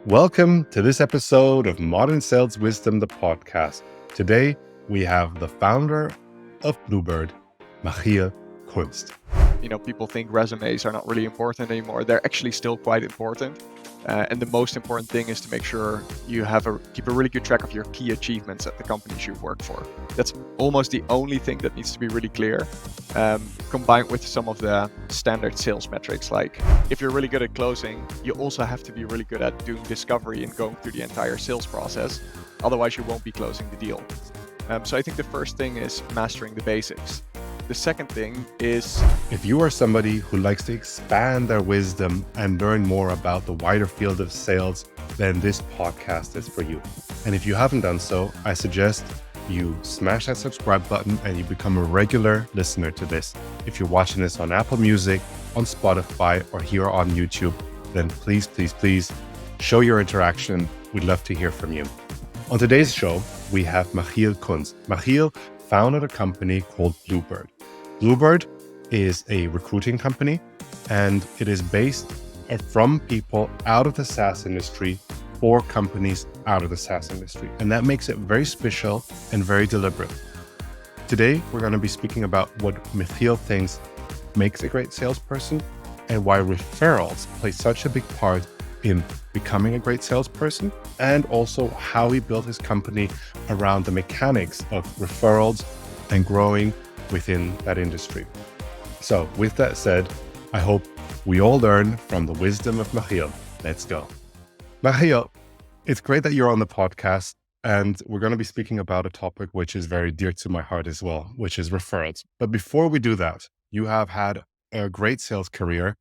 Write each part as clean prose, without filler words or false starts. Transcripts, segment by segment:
Welcome to this episode of Modern Sales Wisdom, the podcast. Today, we have the founder of Bluebird, Machiel Kunst. People think resumes are not really important anymore. They're actually still quite important. And the most important thing is to make sure you keep a really good track of your key achievements at the companies you work for. That's almost the only thing that needs to be really clear, combined with some of the standard sales metrics. Like if you're really good at closing, you also have to be really good at doing discovery and going through the entire sales process. Otherwise, you won't be closing the deal. So I think the first thing is mastering the basics. The second thing is, if you are somebody who likes to expand their wisdom and learn more about the wider field of sales, then this podcast is for you. And if you haven't done so, I suggest you smash that subscribe button and you become a regular listener to this. If you're watching this on Apple Music, on Spotify, or here on YouTube, then please show your interaction. We'd love to hear from you. On today's show, we have Machiel Kunst. Machiel founded a company called Bluebird. Bluebird is a recruiting company, and it is based from people out of the SaaS industry for companies out of the SaaS industry. And that makes it very special and very deliberate. Today, we're going to be speaking about what Machiel thinks makes a great salesperson and why referrals play such a big part in becoming a great salesperson, and also how he built his company around the mechanics of referrals and growing within that industry. So with that said, I hope we all learn from the wisdom of Machiel. Let's go. Machiel, it's great that you're on the podcast, and we're going to be speaking about a topic which is very dear to my heart as well, which is referrals. But before we do that, you have had a great sales career,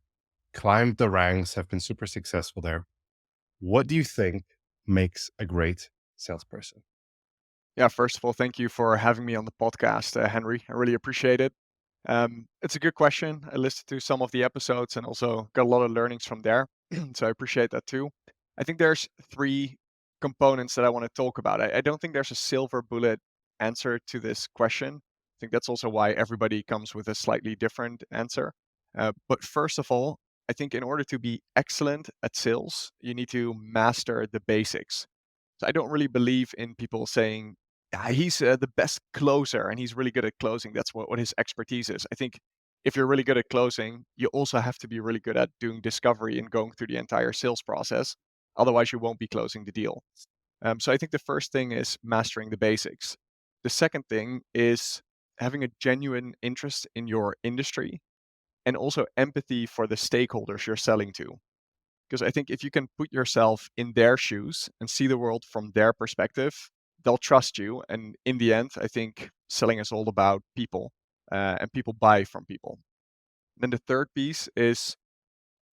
climbed the ranks, have been super successful there. What do you think makes a great salesperson? Yeah, first of all, thank you for having me on the podcast, Henry. I really appreciate it. It's a good question. I listened to some of the episodes and also got a lot of learnings from there. So I appreciate that too. I think there's three components that I want to talk about. I don't think there's a silver bullet answer to this question. I think that's also why everybody comes with a slightly different answer. But first of all, I think in order to be excellent at sales, you need to master the basics. So I don't really believe in people saying, "Yeah, he's the best closer and he's really good at closing. That's what his expertise is." I think if you're really good at closing, you also have to be really good at doing discovery and going through the entire sales process. Otherwise, you won't be closing the deal. So I think the first thing is mastering the basics. The second thing is having a genuine interest in your industry and also empathy for the stakeholders you're selling to. Because I think if you can put yourself in their shoes and see the world from their perspective, they'll trust you. And in the end, I think selling is all about people, and people buy from people. Then the third piece is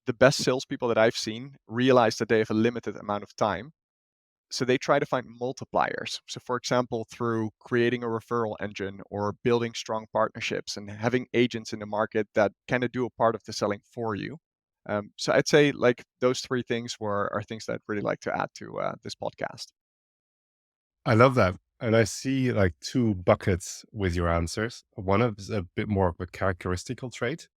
the best salespeople that I've seen realize that they have a limited amount of time. So they try to find multipliers. So, for example, through creating a referral engine or building strong partnerships and having agents in the market that kind of do a part of the selling for you. So I'd say like those three things are things that I'd really like to add to this podcast. I love that. And I see like two buckets with your answers. One is a bit more of a characteristical trait.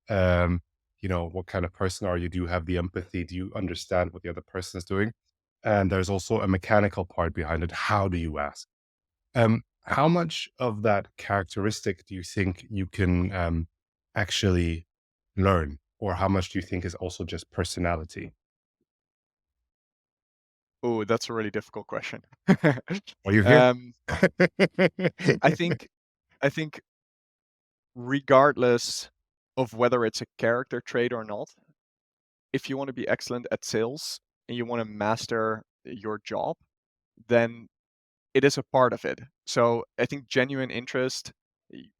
Um, what kind of person are you? Do you have the empathy? Do you understand what the other person is doing? And there's also a mechanical part behind it. How do you ask? How much of that characteristic do you think you can actually learn? Or how much do you think is also just personality? Oh, that's a really difficult question. Are you here? um, I think I think regardless of whether it's a character trait or not, if you want to be excellent at sales and you want to master your job, then it is a part of it. So I think genuine interest,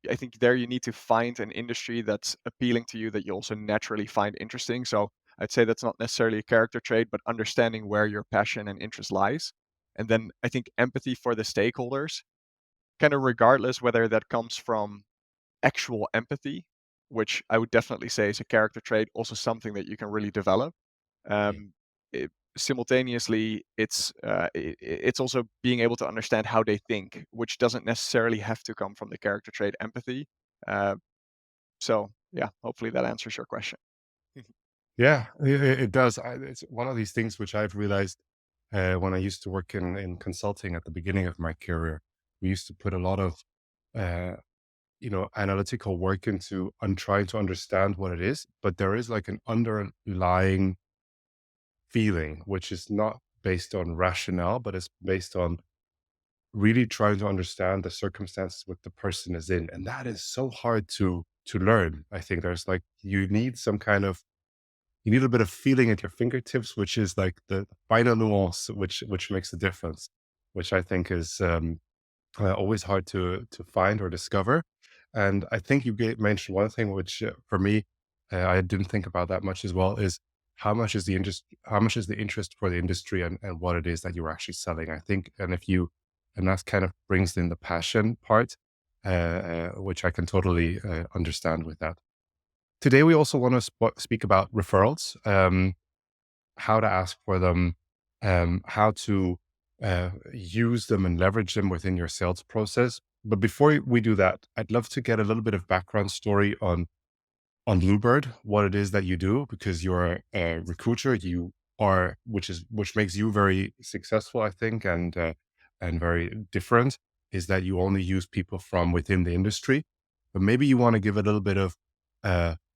I think there you need to find an industry that's appealing to you that you also naturally find interesting. So I'd say that's not necessarily a character trait, but understanding where your passion and interest lies. And then I think empathy for the stakeholders, kind of regardless whether that comes from actual empathy, which I would definitely say is a character trait, also something that you can really develop. Yeah. Um, it, Simultaneously, it's also being able to understand how they think, which doesn't necessarily have to come from the character trait empathy. Uh, so yeah, hopefully that answers your question. Yeah, it does. It's one of these things which I've realized when I used to work in consulting at the beginning of my career. We used to put a lot of uh, analytical work into on trying to understand what it is, but there is like an underlying feeling which is not based on rationale, but it's based on really trying to understand the circumstances what the person is in, and that is so hard to learn. I think there's like you need some kind of you need a bit of feeling at your fingertips, which is like the final nuance, which makes a difference, which I think is always hard to find or discover. And I think you mentioned one thing which for me I didn't think about that much as well is how much is the interest for the industry and what it is that you're actually selling. I think, and that kind of brings in the passion part, which I can totally understand with that. Today, we also want to speak about referrals, how to ask for them, how to use them and leverage them within your sales process. But before we do that, I'd love to get a little bit of background story on Bluebird, what it is that you do, because you're a recruiter. You are, which makes you very successful, I think, and very different. Is that you only use people from within the industry, but maybe you want to give a little bit of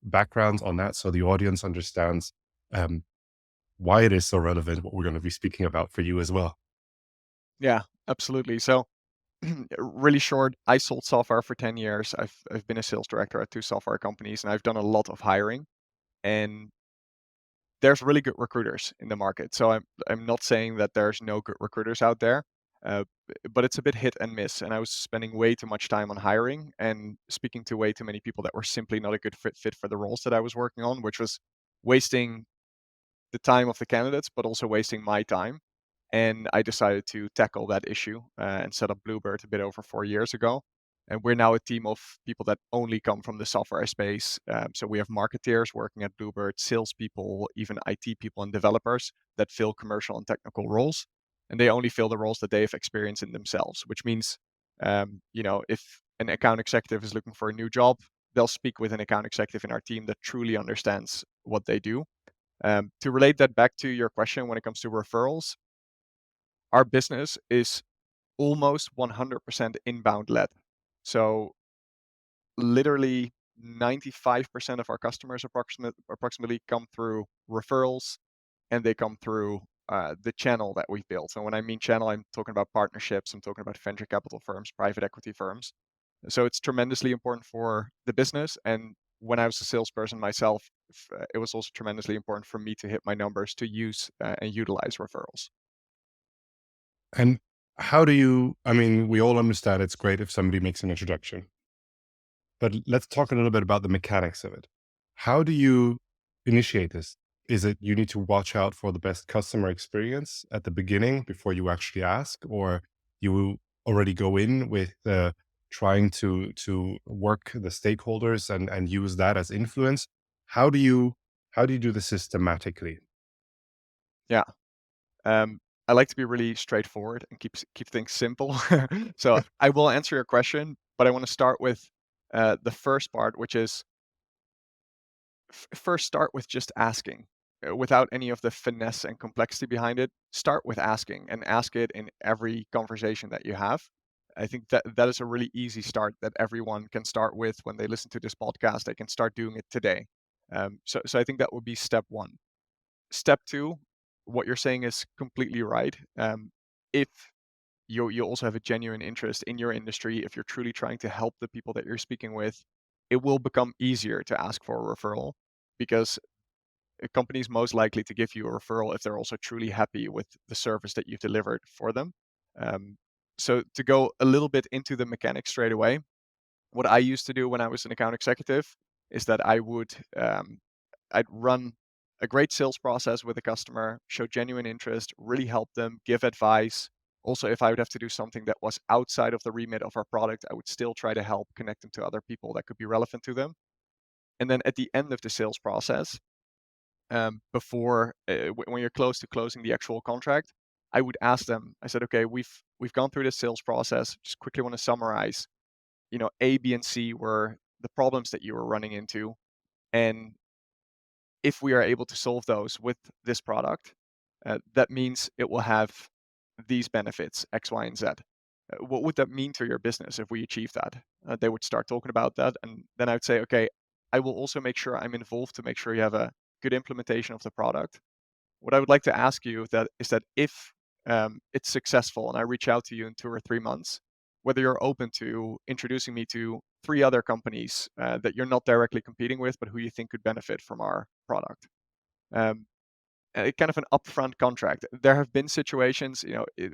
background on that, so the audience understands um, why it is so relevant. What we're going to be speaking about for you as well. Yeah, absolutely. So, really short, I sold software for 10 years. I've been a sales director at two software companies, and I've done a lot of hiring. And there's really good recruiters in the market. So I'm not saying that there's no good recruiters out there, but it's a bit hit and miss. And I was spending way too much time on hiring and speaking to way too many people that were simply not a good fit for the roles that I was working on, which was wasting the time of the candidates, but also wasting my time. And I decided to tackle that issue and set up Bluebird a bit over 4 years ago. And we're now a team of people that only come from the software space. So we have marketeers working at Bluebird, salespeople, even IT people and developers that fill commercial and technical roles. And they only fill the roles that they have experience in themselves, which means, if an account executive is looking for a new job, they'll speak with an account executive in our team that truly understands what they do. To relate that back to your question when it comes to referrals, our business is almost 100% inbound led. So literally 95% of our customers approximately come through referrals, and they come through the channel that we've built. And when I mean channel, I'm talking about partnerships, I'm talking about venture capital firms, private equity firms. So it's tremendously important for the business. And when I was a salesperson myself, it was also tremendously important for me to hit my numbers to use and utilize referrals. And how do you? I mean, we all understand it's great if somebody makes an introduction. But let's talk a little bit about the mechanics of it. How do you initiate this? Is it you need to watch out for the best customer experience at the beginning before you actually ask, or you already go in with trying to work the stakeholders and use that as influence? How do you do this systematically? Yeah. Um, I like to be really straightforward and keep things simple. So I will answer your question, but I want to start with the first part, which is first start with just asking, without any of the finesse and complexity behind it. Start with asking and ask it in every conversation that you have. I think that that is a really easy start that everyone can start with when they listen to this podcast. They can start doing it today. So I think that would be step one. Step two, what you're saying is completely right. If you also have a genuine interest in your industry, if you're truly trying to help the people that you're speaking with, it will become easier to ask for a referral because a company is most likely to give you a referral if they're also truly happy with the service that you've delivered for them. Um, so to go a little bit into the mechanics straight away, what I used to do when I was an account executive is that I'd run a great sales process with a customer, show genuine interest, really help them, give advice. Also, if I would have to do something that was outside of the remit of our product, I would still try to help connect them to other people that could be relevant to them. And then at the end of the sales process, before when you're close to closing the actual contract, I would ask them. I said, "Okay, we've gone through this sales process. Just quickly want to summarize. A, B, and C were the problems that you were running into, and if we are able to solve those with this product, that means it will have these benefits, X, Y, and Z. What would that mean to your business if we achieve that? They would start talking about that. And then I would say, okay, I will also make sure I'm involved to make sure you have a good implementation of the product. What I would like to ask you is that if it's successful and I reach out to you in 2 or 3 months, whether you're open to introducing me to 3 other companies that you're not directly competing with, but who you think could benefit from our product. Um, kind of an upfront contract. There have been situations,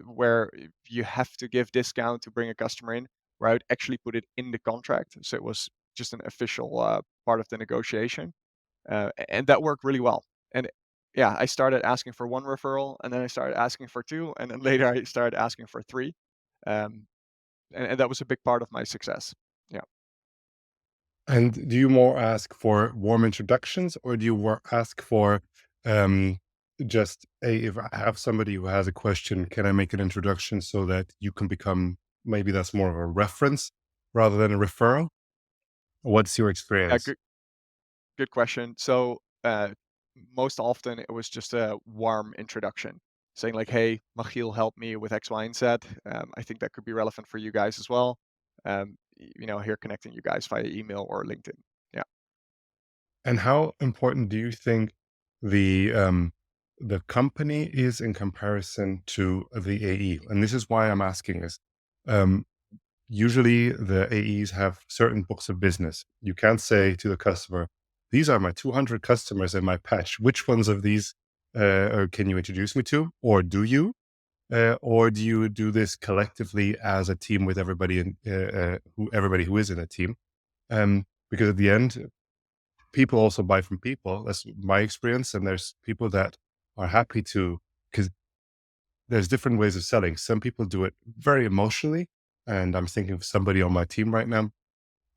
where you have to give discount to bring a customer in, where I would actually put it in the contract, so it was just an official part of the negotiation, and that worked really well. And yeah, I started asking for one referral, and then I started asking for two, and then later I started asking for three, um, and that was a big part of my success. Yeah. And do you more ask for warm introductions, or do you ask for um, just, hey, if I have somebody who has a question, can I make an introduction so that you can become, maybe that's more of a reference rather than a referral? What's your Yeah, experience? good question. So, most often it was just a warm introduction saying like, "Hey, Machiel helped me with X, Y, and Z. I think that could be relevant for you guys as well. Here connecting you guys via email or LinkedIn." Yeah. And how important do you think the company is in comparison to the AE? And this is why I'm asking is, um, usually the AEs have certain books of business. You can't say to the customer, these are my 200 customers in my patch. Which ones of these can you introduce me to? Or do you? Or do you do this collectively as a team with everybody everybody who is in a team? Because at the end, people also buy from people. That's my experience. And there's people that are happy to, because there's different ways of selling. Some people do it very emotionally. And I'm thinking of somebody on my team right now.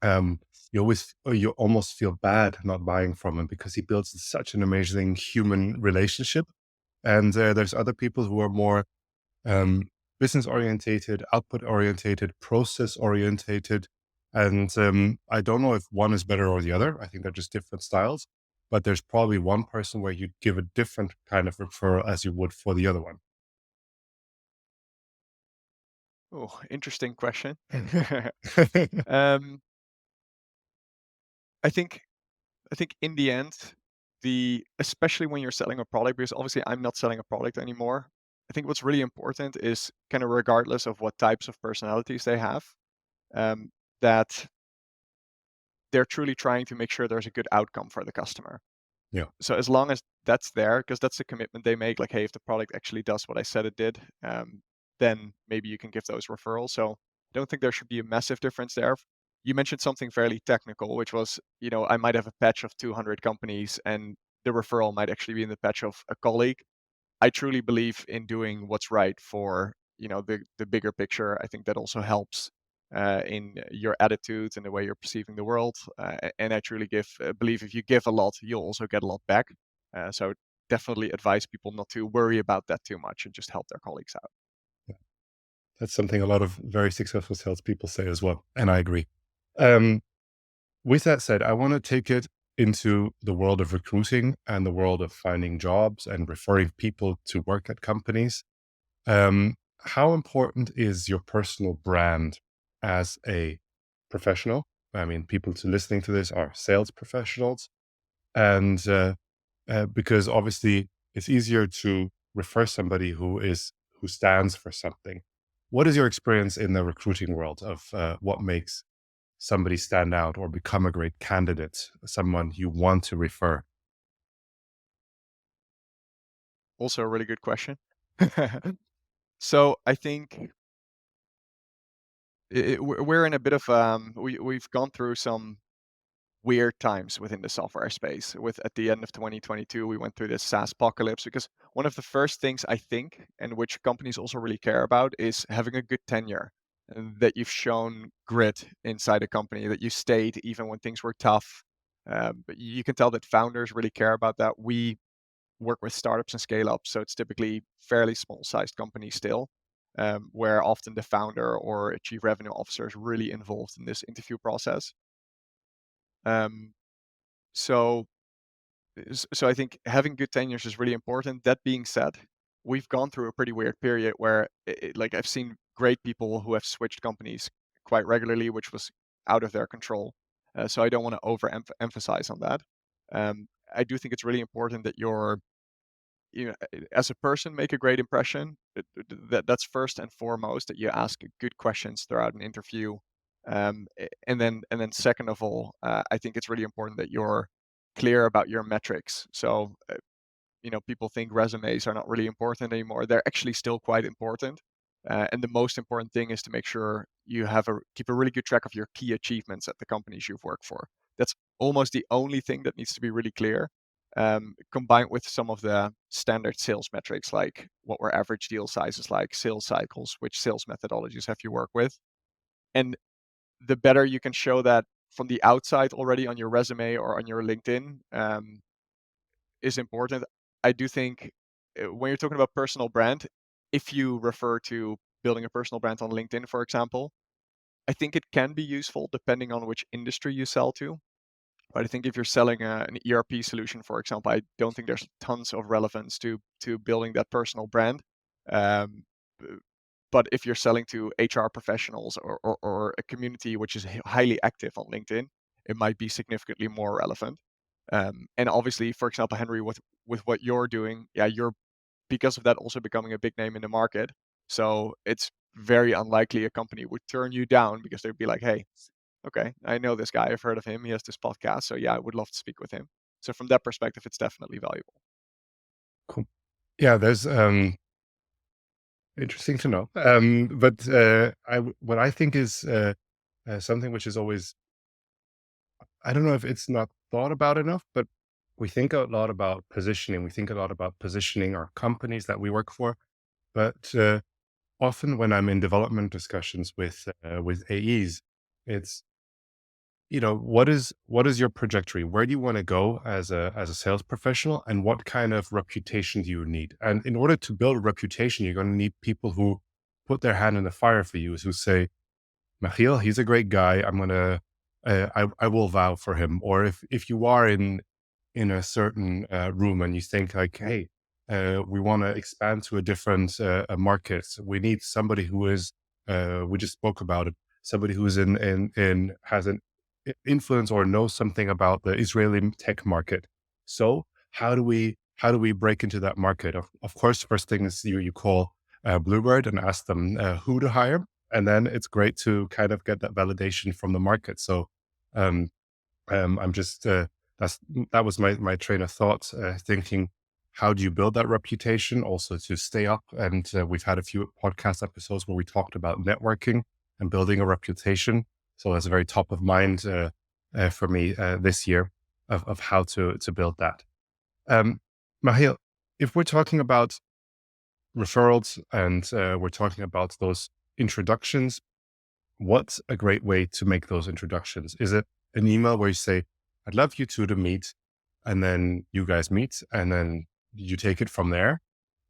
Um, you almost feel bad not buying from him because he builds such an amazing human relationship. And there's other people who are more business orientated, output orientated, process orientated. And I don't know if one is better or the other. I think they're just different styles. But there's probably one person where you'd give a different kind of referral as you would for the other one. Oh, interesting question. um, I think I think in the end, especially when you're selling a product, because obviously I'm not selling a product anymore. I think what's really important is kind of regardless of what types of personalities they have, um, that they're truly trying to make sure there's a good outcome for the customer. Yeah. So as long as that's there, because that's the commitment they make, like, hey, if the product actually does what I said it did, then maybe you can give those referrals. So I don't think there should be a massive difference there. You mentioned something fairly technical, which was, I might have a patch of 200 companies and the referral might actually be in the patch of a colleague. I truly believe in doing what's right for, the bigger picture. I think that also helps in your attitudes and the way you're perceiving the world. And I truly believe if you give a lot, you'll also get a lot back. So definitely advise people not to worry about that too much and just help their colleagues out. That's something a lot of very successful salespeople say as well. And I agree. Um, with that said, I want to take it into the world of recruiting and the world of finding jobs and referring people to work at companies. How important is your personal brand as a professional? I mean, people to listening to this are sales professionals, and because obviously it's easier to refer somebody who stands for something. What is your experience in the recruiting world of what makes somebody stand out or become a great candidate, someone you want to refer? Also, a really good question. So I think we're in a bit of we've gone through some weird times within the software space. With at the end of 2022, we went through this SaaS apocalypse because one of the first things I think, and which companies also really care about, is having a good tenure, and that you've shown grit inside a company, that you stayed even when things were tough. But you can tell that founders really care about that. We work with startups and scale ups, so it's typically fairly small sized companies still. Where often the founder or a chief revenue officer is really involved in this interview process. Um, so So I think having good tenures is really important. That being said, we've gone through a pretty weird period where, like, I've seen great people who have switched companies quite regularly, which was out of their control. So I don't want to emphasize on that. I do think it's really important that as a person, make a great impression. That's first and foremost, that you ask good questions throughout an interview. And then second of all, I think it's really important that you're clear about your metrics. So people think resumes are not really important anymore. They're actually still quite important. And the most important thing is to make sure you keep a really good track of your key achievements at the companies you've worked for. That's almost the only thing that needs to be really clear, combined with some of the standard sales metrics, like what were average deal sizes, like sales cycles, which sales methodologies have you worked with. And the better you can show that from the outside already on your resume or on your LinkedIn, is important. I do think, when you're talking about personal brand, if you refer to building a personal brand on LinkedIn, for example, I think it can be useful depending on which industry you sell to. But I think if you're selling an ERP solution, for example, I don't think there's tons of relevance to building that personal brand. Um, b- but if you're selling to HR professionals, or a community which is highly active on LinkedIn, it might be significantly more relevant. And obviously, for example, Henry, with what you're doing, yeah, you're, because of that, also becoming a big name in the market. So it's very unlikely a company would turn you down because they'd be like, "Hey, okay, I know this guy. I've heard of him. He has this podcast. So yeah, I would love to speak with him." So from that perspective, it's definitely valuable. Cool. Yeah, there's interesting to know. But what I think is something which is always, I don't know if it's not thought about enough, but we think a lot about positioning. We think a lot about positioning our companies that we work for. But often when I'm in development discussions with AEs, it's, what is your trajectory? Where do you want to go as a sales professional, and what kind of reputation do you need? And in order to build a reputation, you're going to need people who put their hand in the fire for you, who say, Machiel, he's a great guy. I will vow for him. Or if you are in a certain room and you think like, hey, we want to expand to a different market. We need somebody who is, we just spoke about it, somebody who's in has an influence or knows something about the Israeli tech market. So how do we break into that market? Of course, first thing is you call Bluebird and ask them who to hire, and then it's great to kind of get that validation from the market. So um, I'm just that was my train of thought, thinking, how do you build that reputation also to stay up? And we've had a few podcast episodes where we talked about networking and building a reputation. So that's very top of mind for me this year of how to build that. Um, Mahiel, if we're talking about referrals and we're talking about those introductions, what's a great way to make those introductions? Is it an email where you say, I'd love you two to meet, and then you guys meet, and then you take it from there?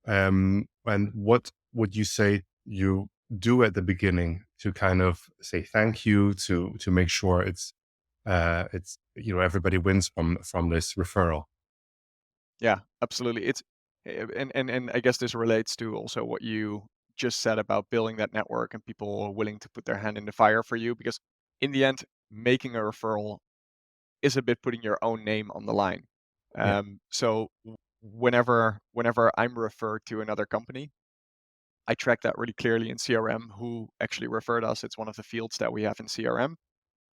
And what would you say you do at the beginning to kind of say thank you, to make sure it's everybody wins from this referral? Yeah, absolutely. And I guess this relates to also what you just said about building that network and people willing to put their hand in the fire for you, because in the end, making a referral is a bit putting your own name on the line. Yeah. So whenever I'm referred to another company, I track that really clearly in CRM who actually referred us. It's one of the fields that we have in CRM.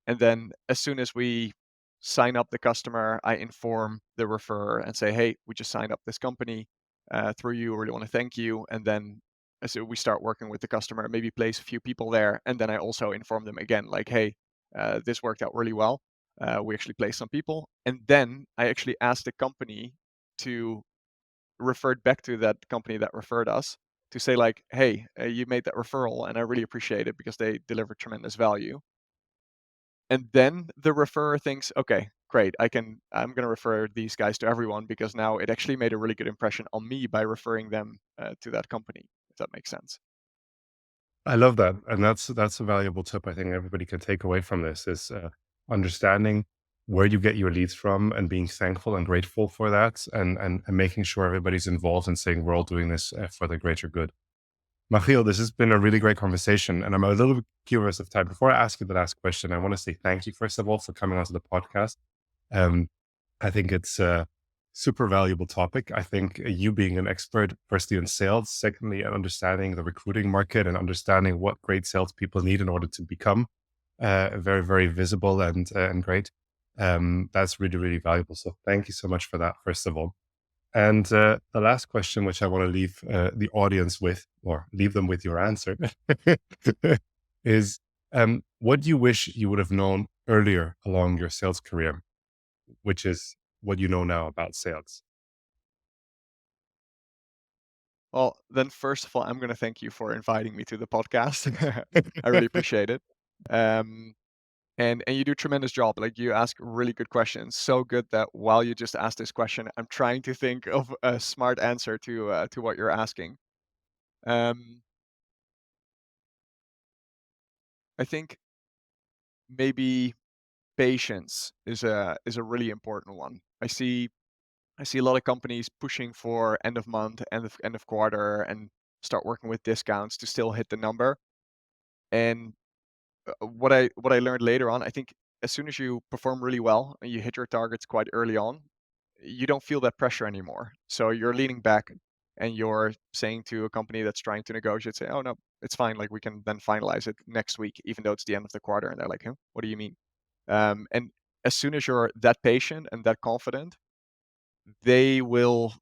And then as soon as we sign up the customer, I inform the referrer and say, "Hey, we just signed up this company through you. Really want to thank you." And then as we start working with the customer, maybe place a few people there. And then I also inform them again, like, "Hey, this worked out really well. We actually placed some people." And then I actually ask the company to refer back to that company that referred us, to say like, "Hey, you made that referral, and I really appreciate it because they delivered tremendous value." And then the referrer thinks, "Okay, great. I'm gonna refer these guys to everyone because now it actually made a really good impression on me by referring them to that company," if that makes sense. I love that, and that's a valuable tip. I think everybody can take away from this is understanding. where you get your leads from and being thankful and grateful for that, and making sure everybody's involved and saying we're all doing this for the greater good. Machiel, this has been a really great conversation, and I'm a little bit curious of time. Before I ask you the last question, I want to say thank you, first of all, for coming onto the podcast. Um, I think it's a super valuable topic. I think you being an expert, firstly in sales, secondly, in understanding the recruiting market and understanding what great salespeople need in order to become very, very visible and great. That's really, really valuable. So thank you so much for that, first of all. And the last question, which I want to leave the audience with, or leave them with your answer, is what do you wish you would have known earlier along your sales career, which is what you know now about sales? Well, then first of all, I'm going to thank you for inviting me to the podcast. I really appreciate it. Um, and you do a tremendous job. Like, you ask really good questions. So good that while you just asked this question, I'm trying to think of a smart answer to what you're asking. Um, I think maybe patience is a really important one. I see a lot of companies pushing for end of month, end of quarter, and start working with discounts to still hit the number. And what I learned later on, I think as soon as you perform really well and you hit your targets quite early on, you don't feel that pressure anymore. So you're leaning back and you're saying to a company that's trying to negotiate, say, "Oh no, it's fine. Like, we can then finalize it next week, even though it's the end of the quarter." And they're like, "Huh? What do you mean?" And as soon as you're that patient and that confident, they will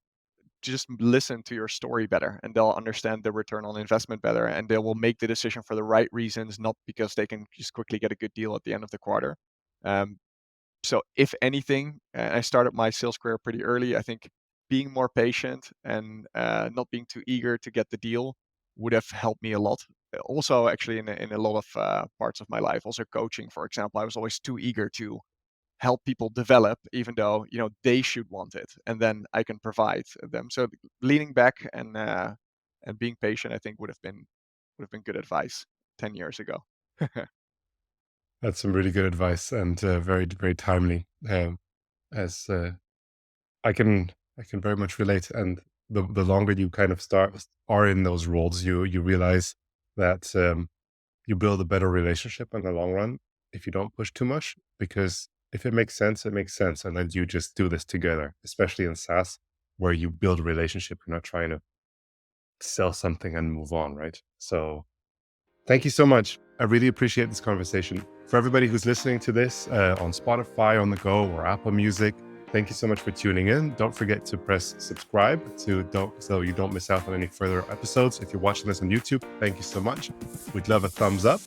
just listen to your story better, and they'll understand the return on investment better, and they will make the decision for the right reasons, not because they can just quickly get a good deal at the end of the quarter. Um, so if anything, I started my sales career pretty early. I think being more patient and not being too eager to get the deal would have helped me a lot. Also, actually, in a lot of parts of my life, also coaching, for example, I was always too eager to help people develop, even though they should want it, and then I can provide them. So leaning back and being patient, I think would have been good advice 10 years ago. That's some really good advice and very, very timely. As I can very much relate. And the longer you kind of are in those roles, you realize that you build a better relationship in the long run if you don't push too much. Because if it makes sense, it makes sense, and then you just do this together. Especially in SaaS, where you build a relationship, you're not trying to sell something and move on, right? So thank you so much. I really appreciate this conversation. For everybody who's listening to this on Spotify, on the go, or Apple Music, thank you so much for tuning in. Don't forget to press subscribe so you don't miss out on any further episodes. If you're watching this on YouTube, thank you so much. We'd love a thumbs up.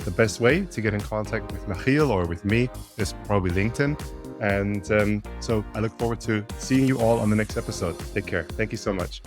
The best way to get in contact with Machiel or with me is probably LinkedIn. And so I look forward to seeing you all on the next episode. Take care. Thank you so much.